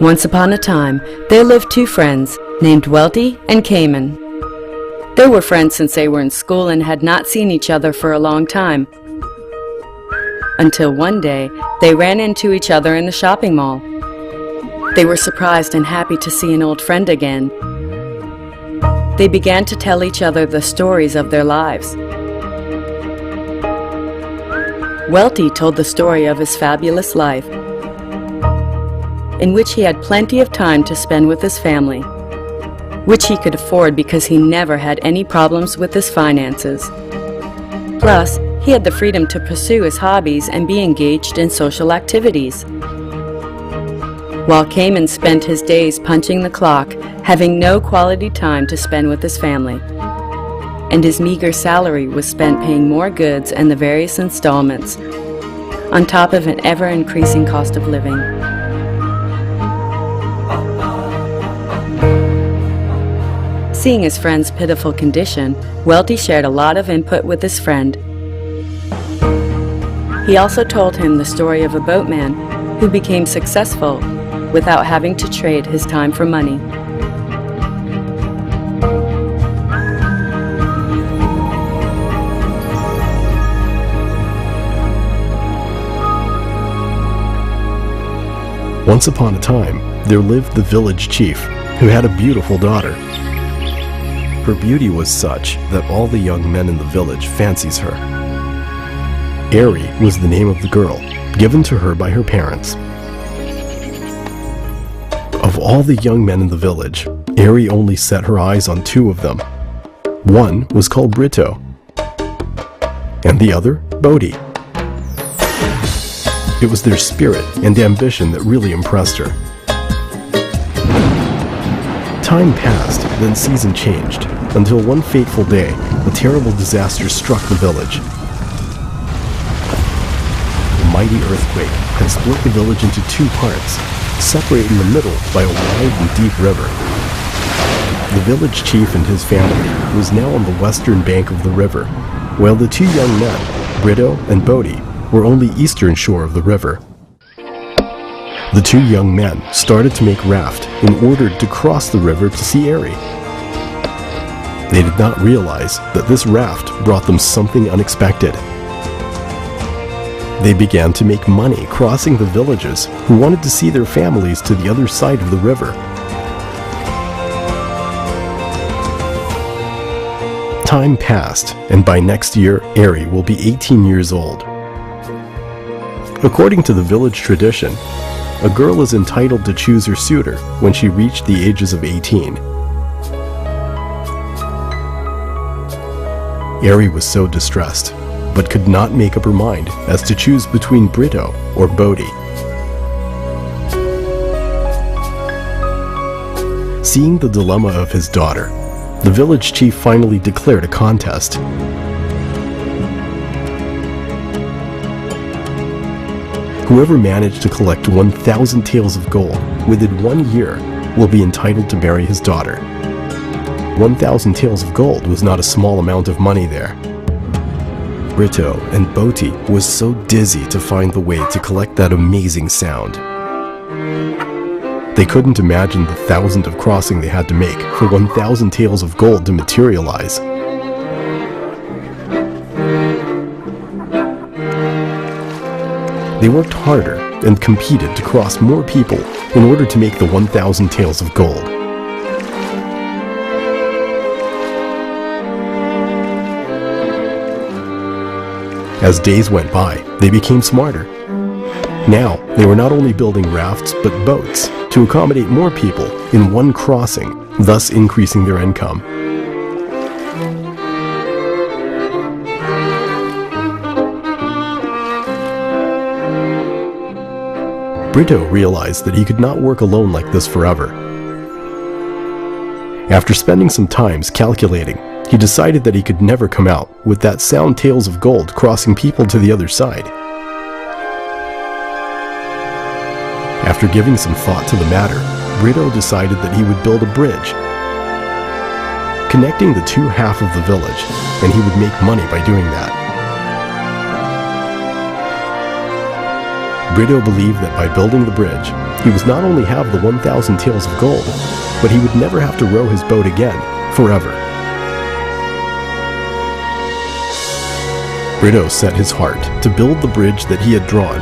Once upon a time, there lived two friends named Welty and Karmen. They were friends since they were in school and had not seen each other for a long time. Until one day, they ran into each other in the shopping mall. They were surprised and happy to see an old friend again. They began to tell each other the stories of their lives. Welty told the story of his fabulous life, in which he had plenty of time to spend with his family, which he could afford because he never had any problems with his finances. Plus, he had the freedom to pursue his hobbies and be engaged in social activities. While Karmen spent his days punching the clock, having no quality time to spend with his family, and his meager salary was spent paying more goods and the various installments, on top of an ever-increasing cost of living. Seeing his friend's pitiful condition, Welty shared a lot of input with his friend. He also told him the story of a boatman who became successful without having to trade his time for money. Once upon a time, there lived the village chief, who had a beautiful daughter. Her beauty was such that all the young men in the village fancies her. Ari was the name of the girl, given to her by her parents. Of all the young men in the village, Ari only set her eyes on two of them. One was called Brito, and the other, Bodhi. It was their spirit and ambition that really impressed her. Time passed, then season changed, until one fateful day, a terrible disaster struck the village. A mighty earthquake had split the village into two parts, separated in the middle by a wide and deep river. The village chief and his family was now on the western bank of the river, while the two young men, Brito and Bodhi, were on the eastern shore of the river. The two young men started to make raft in order to cross the river to see Ari. They did not realize that this raft brought them something unexpected. They began to make money crossing the villages who wanted to see their families to the other side of the river. Time passed, and by next year, Ari will be 18 years old. According to the village tradition, a girl is entitled to choose her suitor when she reached the ages of 18. Ari was so distressed, but could not make up her mind as to choose between Brito or Bodhi. Seeing the dilemma of his daughter, the village chief finally declared a contest. Whoever managed to collect 1,000 taels of gold within 1 year will be entitled to marry his daughter. 1,000 taels of gold was not a small amount of money there. Brito and Bodhi was so dizzy to find the way to collect that amazing sound. They couldn't imagine the thousand of crossing they had to make for 1,000 taels of gold to materialize. They worked harder and competed to cross more people in order to make the 1,000 taels of gold. As days went by, they became smarter. Now, they were not only building rafts but boats to accommodate more people in one crossing, thus increasing their income. Brito realized that he could not work alone like this forever. After spending some time calculating, he decided that he could never come out with that sound taels of gold crossing people to the other side. After giving some thought to the matter, Brito decided that he would build a bridge, connecting the two halves of the village, and he would make money by doing that. Brito believed that by building the bridge, he was not only have the 1,000 taels of gold, but he would never have to row his boat again, forever. Brito set his heart to build the bridge that he had drawn,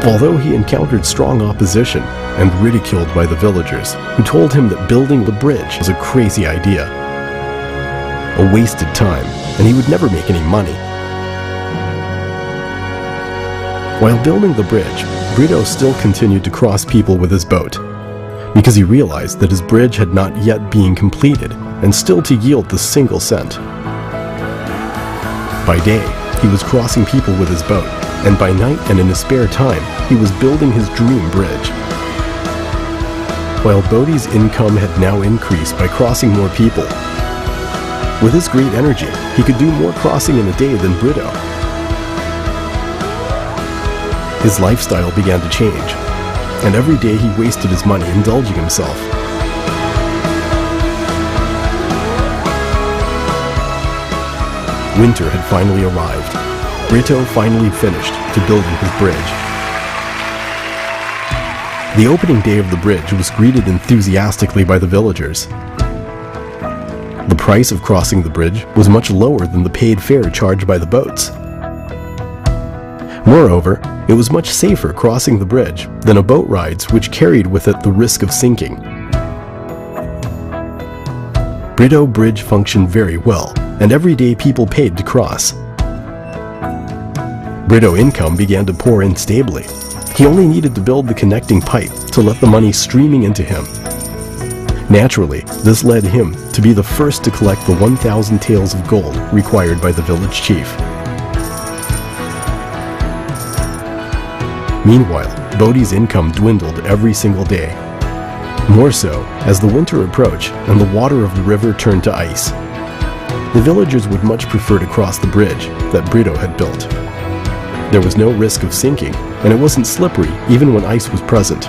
although he encountered strong opposition and ridiculed by the villagers, who told him that building the bridge was a crazy idea, a wasted time, and he would never make any money. While building the bridge, Brito still continued to cross people with his boat, because he realized that his bridge had not yet been completed and still to yield the single cent. By day, he was crossing people with his boat, and by night and in his spare time, he was building his dream bridge. While Bodhi's income had now increased by crossing more people, with his great energy, he could do more crossing in a day than Brito. His lifestyle began to change, and every day he wasted his money indulging himself. Winter had finally arrived. Brito finally finished to building his bridge. The opening day of the bridge was greeted enthusiastically by the villagers. The price of crossing the bridge was much lower than the paid fare charged by the boats. Moreover, it was much safer crossing the bridge than a boat rides which carried with it the risk of sinking. Brito Bridge functioned very well, and every day people paid to cross. Brito income began to pour in stably. He only needed to build the connecting pipe to let the money streaming into him. Naturally, this led him to be the first to collect the 1,000 taels of gold required by the village chief. Meanwhile, Bodhi's income dwindled every single day. More so as the winter approached and the water of the river turned to ice. The villagers would much prefer to cross the bridge that Brito had built. There was no risk of sinking, and it wasn't slippery even when ice was present.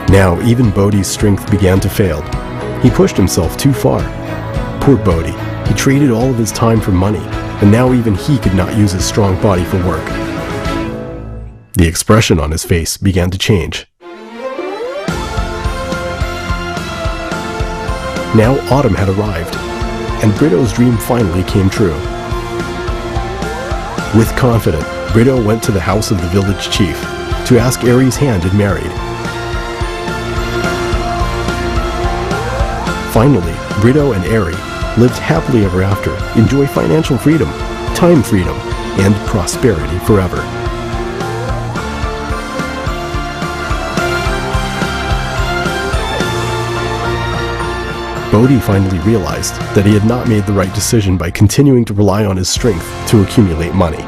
Now even Bodhi's strength began to fail. He pushed himself too far. Poor Bodhi, he traded all of his time for money, and now even he could not use his strong body for work. The expression on his face began to change. Now autumn had arrived, and Brito's dream finally came true. With confidence, Brito went to the house of the village chief to ask Ari's hand in marriage. Finally, Brito and Ari lived happily ever after, enjoy financial freedom, time freedom, and prosperity forever. Bodhi finally realized that he had not made the right decision by continuing to rely on his strength to accumulate money.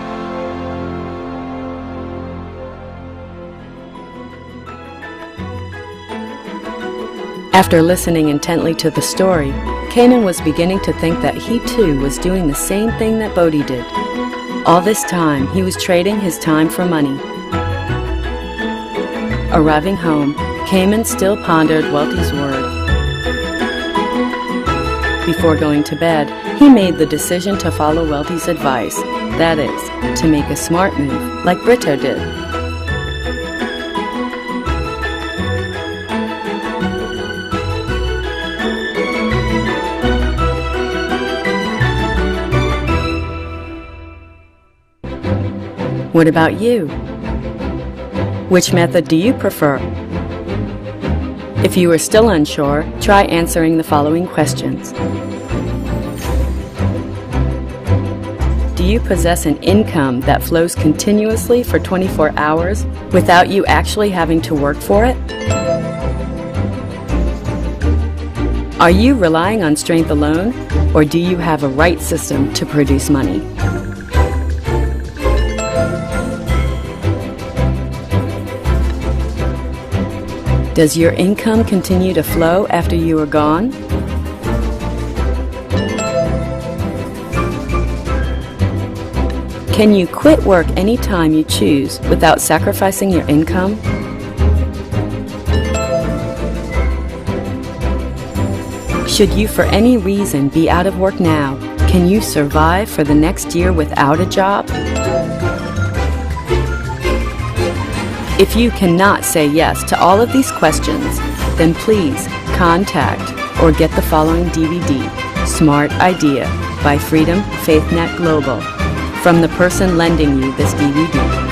After listening intently to the story, Karmen was beginning to think that he too was doing the same thing that Bodhi did. All this time, he was trading his time for money. Arriving home, Karmen still pondered welty's word. Before going to bed, he made the decision to follow welty's advice, that is, to make a smart move like Brito did. What about you? Which method do you prefer? If you are still unsure, try answering the following questions. Do you possess an income that flows continuously for 24 hours without you actually having to work for it? Are you relying on strength alone, or do you have a right system to produce money? Does your income continue to flow after you are gone? Can you quit work anytime you choose without sacrificing your income? Should you for any reason be out of work now, can you survive for the next year without a job? If you cannot say yes to all of these questions, then please contact or get the following DVD, Smart Idea by Freedom Faith Net Global, from the person lending you this DVD.